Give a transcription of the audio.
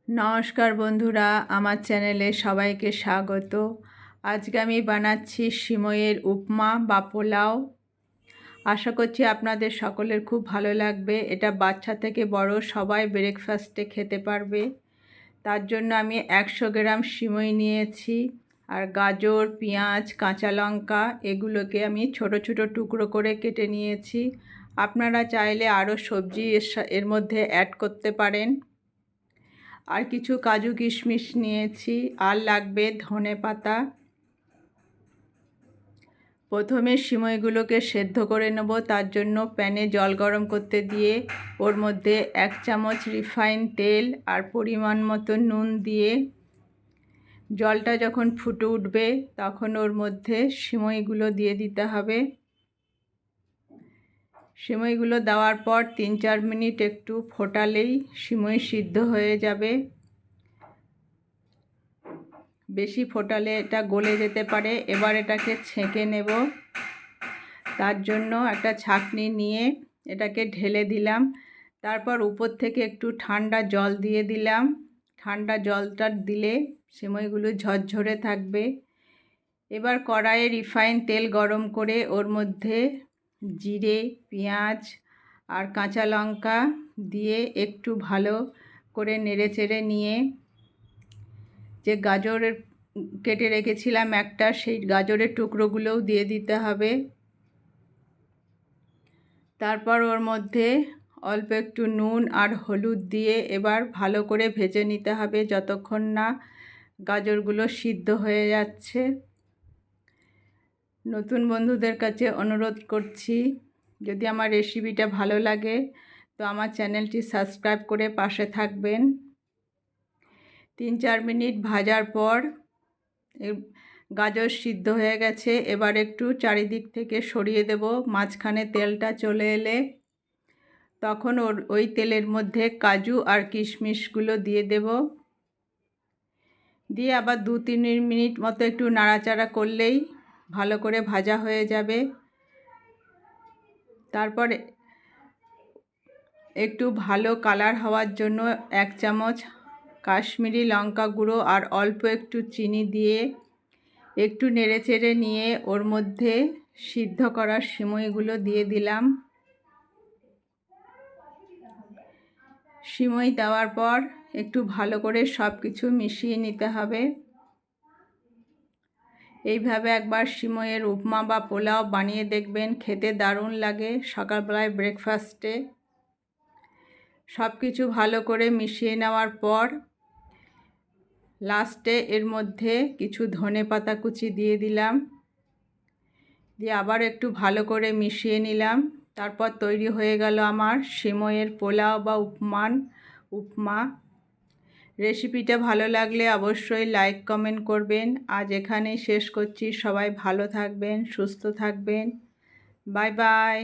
নমস্কার বন্ধুরা, আমার চ্যানেলে সবাইকে স্বাগত। আজকে আমি বানাচ্ছি সিমইয়ের উপমা বা পোলাও। আশা করছি আপনাদের সকলের খুব ভালো লাগবে। এটা বাচ্চা থেকে বড় সবাই ব্রেকফাস্টে খেতে পারবে। তার জন্য আমি 100 গ্রাম সিমই নিয়েছি, আর গাজর, পেঁয়াজ, কাঁচা লঙ্কা এগুলোকে আমি ছোট ছোট টুকরো করে কেটে নিয়েছি। আপনারা চাইলে আরও সবজি এর মধ্যে অ্যাড করতে পারেন। আর কিছু কাজু কিশমিশ নিয়েছি, আর লাগবে ধনেপাতা। প্রথমে সিমইগুলোকে সেদ্ধ করে নেব। তার জন্য প্যানে জল গরম করতে দিয়ে ওর মধ্যে 1 চামচ রিফাইন তেল আর পরিমাণ মতো নুন দিয়ে জলটা যখন ফুটে উঠবে তখন ওর মধ্যে সিমইগুলো দিয়ে দিতে হবে। সিমইগুলো দেওয়ার পর 3-4 মিনিট একটু ফোটালেই সিমই সিদ্ধ হয়ে যাবে। বেশি ফোটালে এটা গলে যেতে পারে। এবার এটাকে ছেঁকে নেব। তার জন্য একটা ছাঁকনি নিয়ে এটাকে ঢেলে দিলাম। তারপর উপর থেকে একটু ঠান্ডা জল দিয়ে দিলাম। ঠান্ডা জলটা দিলে সিমইগুলো ঝরঝরে থাকবে। এবার কড়াইয়ে রিফাইন তেল গরম করে ওর মধ্যে জিরে, পেঁয়াজ আর কাঁচা লঙ্কা দিয়ে একটু ভালো করে নেড়েচেড়ে নিয়ে যে গাজরের কেটে রেখেছিলাম একটা, সেই গাজরের টুকরোগুলোও দিয়ে দিতে হবে। তারপর ওর মধ্যে অল্প একটু নুন আর হলুদ দিয়ে এবার ভালো করে ভেজে নিতে হবে যতক্ষণ না গাজরগুলো সিদ্ধ হয়ে যাচ্ছে। নতুন বন্ধুদের কাছে অনুরোধ করছি, যদি আমার রেসিপিটা ভালো লাগে তো আমার চ্যানেলটি সাবস্ক্রাইব করে পাশে থাকবেন। 3-4 মিনিট ভাজার পর গাজর সিদ্ধ হয়ে গেছে। এবার একটু চারিদিক থেকে সরিয়ে দেব। মাঝখানে তেলটা চলে এলে তখন ওই তেলের মধ্যে কাজু আর কিশমিশগুলো দিয়ে দেব। দিয়ে আবার 2-3 মিনিট মতো একটু নাড়াচাড়া করলেই ভালো করে ভাজা হয়ে যাবে। তারপর একটু ভালো কালার হওয়ার জন্য 1 চামচ কাশ্মীরি লঙ্কা গুঁড়ো আর অল্প একটু চিনি দিয়ে একটু নেড়েচেড়ে নিয়ে ওর মধ্যে সিদ্ধ করা সিমইগুলো দিয়ে দিলাম। সিমই দেওয়ার পর একটু ভালো করে সব কিছু মিশিয়ে নিতে হবে। এইভাবে একবার সিমইয়ের উপমা বা পোলাও বানিয়ে দেখবেন, খেতে দারুণ লাগে সকালবেলায় ব্রেকফাস্টে। সব কিছু ভালো করে মিশিয়ে নেওয়ার পর লাস্টে এর মধ্যে কিছু ধনেপাতা কুচি দিয়ে দিলাম। দিয়ে আবার একটু ভালো করে মিশিয়ে নিলাম। তারপর তৈরি হয়ে গেল আমার সিমইয়ের পোলাও বা উপমা। রেসিপিটা ভালো লাগলে অবশ্যই লাইক কমেন্ট করবেন। আজ এখানেই শেষ করছি। সবাই ভালো থাকবেন, সুস্থ থাকবেন। Bye bye.